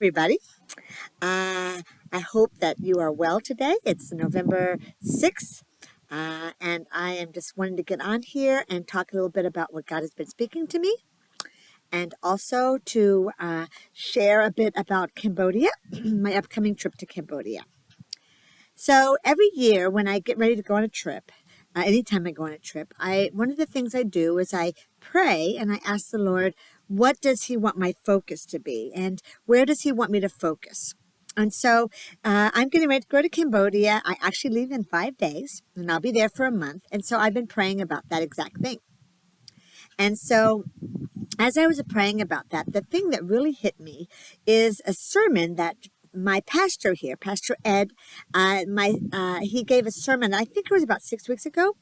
Everybody. I hope that you are well today. It's November 6th, and I am just wanting to get on here and talk a little bit about what God has been speaking to me, and also to share a bit about Cambodia, my upcoming trip to Cambodia. So every year when I get ready to go on a trip, anytime I go on a trip, one of the things I do is I pray and I ask the Lord, what does He want my focus to be, and where does He want me to focus? And so I'm getting ready to go to Cambodia. I actually leave in 5 days, and I'll be there for a month. And so I've been praying about that exact thing. And so as I was praying about that, the thing that really hit me is a sermon that my pastor here, Pastor Ed, he gave a sermon, I think it was about 6 weeks ago,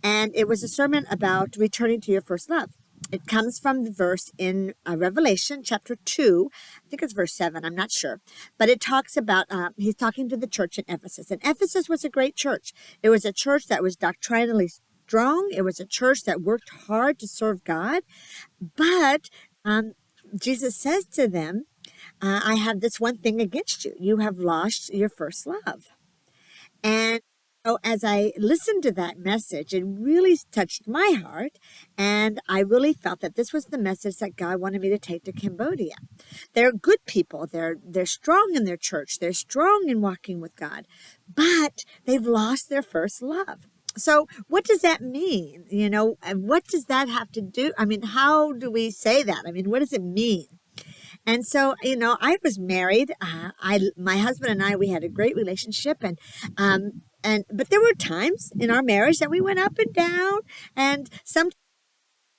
and it was a sermon about returning to your first love. It comes from the verse in Revelation chapter 2, I think it's verse 7, I'm not sure, but it talks about, he's talking to the church in Ephesus, and Ephesus was a great church. It was a church that was doctrinally strong. It was a church that worked hard to serve God, but Jesus says to them, I have this one thing against you. You have lost your first love. And so as I listened to that message, it really touched my heart. And I really felt that this was the message that God wanted me to take to Cambodia. They're good people. They're strong in their church. They're strong in walking with God. But they've lost their first love. So what does that mean? And what does that have to do? I mean, how do we say that? I mean, what does it mean? And so, I was married. My husband and I, we had a great relationship, but there were times in our marriage that we went up and down, and sometimes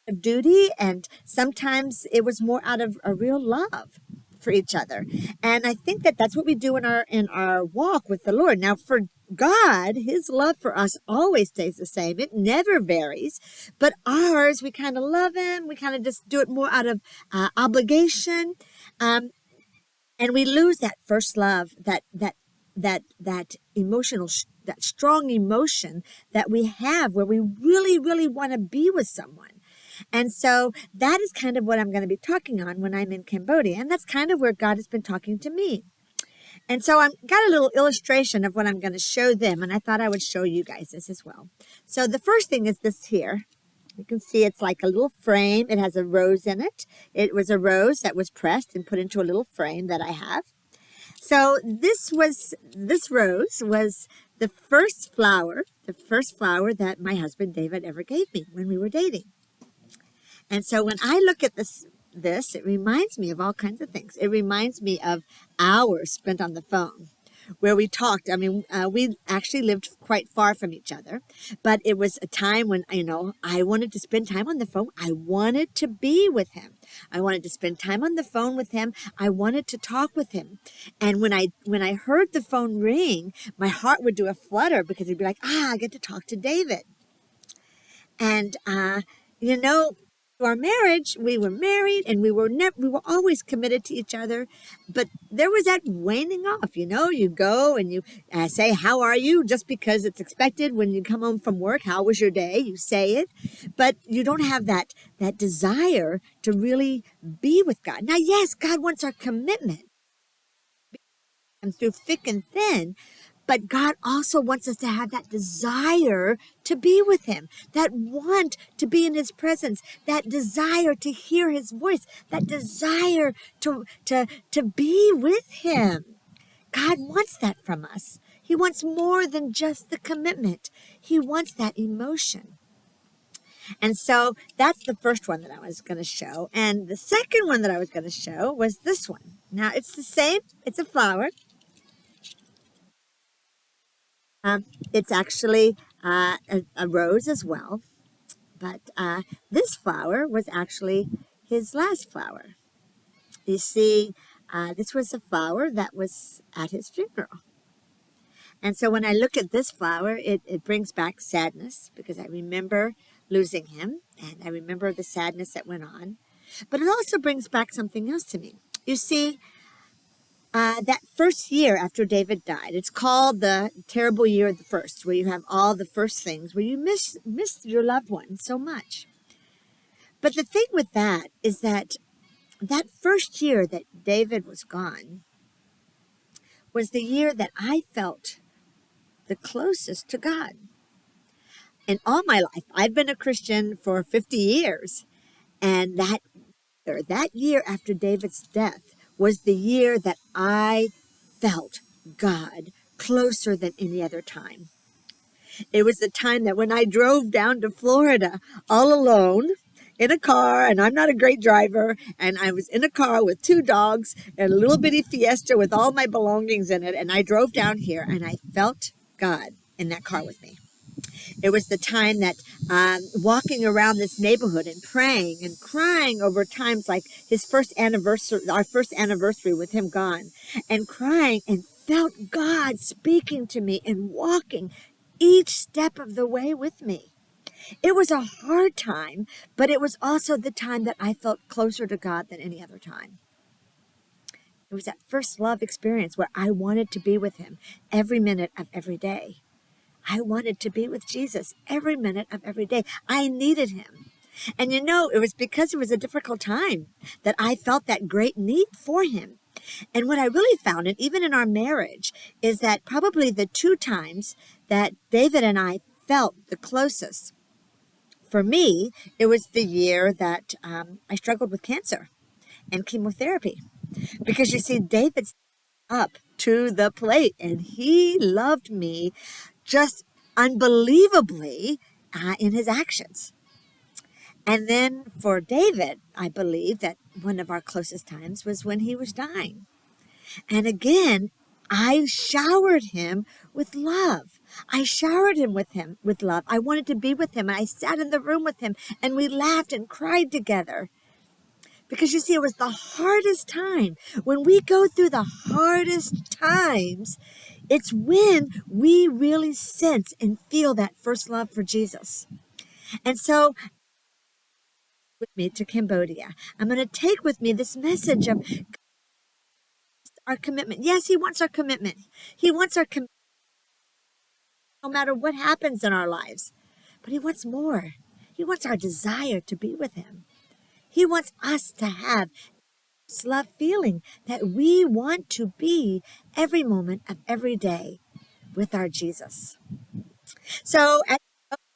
of duty, and sometimes it was more out of a real love for each other. And I think that that's what we do in our walk with the Lord. Now, for God, His love for us always stays the same. It never varies. But ours, we kind of love Him. We kind of just do it more out of obligation, and we lose that first love, that emotional, that strong emotion that we have, where we really, really want to be with someone. And so that is kind of what I'm going to be talking on when I'm in Cambodia. And that's kind of where God has been talking to me. And so I've got a little illustration of what I'm going to show them. And I thought I would show you guys this as well. So the first thing is this here. You can see it's like a little frame. It has a rose in it. It was a rose that was pressed and put into a little frame that I have. So this rose was the first flower that my husband David ever gave me when we were dating. And so when I look at this, it reminds me of all kinds of things. It reminds me of hours spent on the phone where we talked. I mean, we actually lived quite far from each other, but it was a time when, I wanted to spend time on the phone. I wanted to be with him. I wanted to spend time on the phone with him. I wanted to talk with him. And when I heard the phone ring, my heart would do a flutter because it'd be like, I get to talk to David. And, our marriage, we were married and we were always committed to each other, but there was that waning off. You go and you say, how are you? Just because it's expected when you come home from work. How was your day? You say it, but you don't have that desire to really be with God. Now, yes, God wants our commitment and through thick and thin, but God also wants us to have that desire to be with Him, that want to be in His presence, that desire to hear His voice, that desire to be with Him. God wants that from us. He wants more than just the commitment. He wants that emotion. And so that's the first one that I was going to show. And the second one that I was going to show was this one. Now, it's the same. It's a flower. It's actually a rose as well, but this flower was actually his last flower. You see, this was a flower that was at his funeral. And so when I look at this flower, it brings back sadness because I remember losing him and I remember the sadness that went on. But it also brings back something else to me. You see, that first year after David died, it's called the terrible year of the first, where you have all the first things, where you miss your loved one so much. But the thing with that is that first year that David was gone was the year that I felt the closest to God. In all my life, I've been a Christian for 50 years. And that year after David's death was the year that I felt God closer than any other time. It was the time that when I drove down to Florida all alone in a car, and I'm not a great driver, and I was in a car with 2 dogs and a little bitty Fiesta with all my belongings in it, and I drove down here and I felt God in that car with me. It was the time that walking around this neighborhood and praying and crying over times like our first anniversary with him gone, and crying and felt God speaking to me and walking each step of the way with me. It was a hard time, but it was also the time that I felt closer to God than any other time. It was that first love experience where I wanted to be with him every minute of every day. I wanted to be with Jesus every minute of every day. I needed him. And it was because it was a difficult time that I felt that great need for him. And what I really found, and even in our marriage, is that probably the 2 times that David and I felt the closest, for me, it was the year that I struggled with cancer and chemotherapy. Because you see, David's up to the plate and he loved me just unbelievably in his actions. And then for David, I believe that one of our closest times was when he was dying. And again, I showered him with love. I showered him with love. I wanted to be with him, and I sat in the room with him, and we laughed and cried together. Because you see, it was the hardest time. When we go through the hardest times, it's when we really sense and feel that first love for Jesus. And so, with me to Cambodia, I'm going to take with me this message of our commitment. Yes, he wants our commitment. He wants our commitment no matter what happens in our lives. But he wants more. He wants our desire to be with him. He wants us to have this love feeling that we want to be every moment of every day with our Jesus. So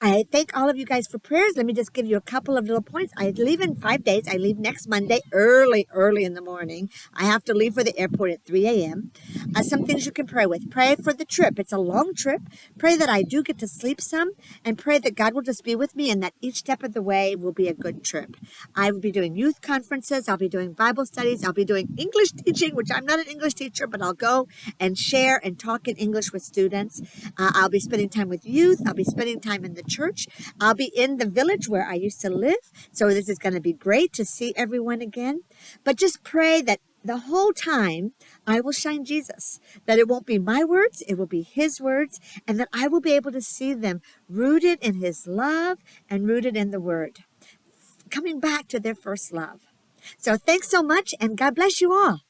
I thank all of you guys for prayers. Let me just give you a couple of little points. I leave in 5 days. I leave next Monday early in the morning. I have to leave for the airport at 3 a.m. Some things you can pray with. Pray for the trip. It's a long trip. Pray that I do get to sleep some, and pray that God will just be with me and that each step of the way will be a good trip. I will be doing youth conferences. I'll be doing Bible studies. I'll be doing English teaching, which I'm not an English teacher, but I'll go and share and talk in English with students. I'll be spending time with youth. I'll be spending time in the church. I'll be in the village where I used to live. So this is going to be great to see everyone again. But just pray that the whole time I will shine Jesus, that it won't be my words, it will be his words, and that I will be able to see them rooted in his love and rooted in the word, coming back to their first love. So thanks so much, and God bless you all.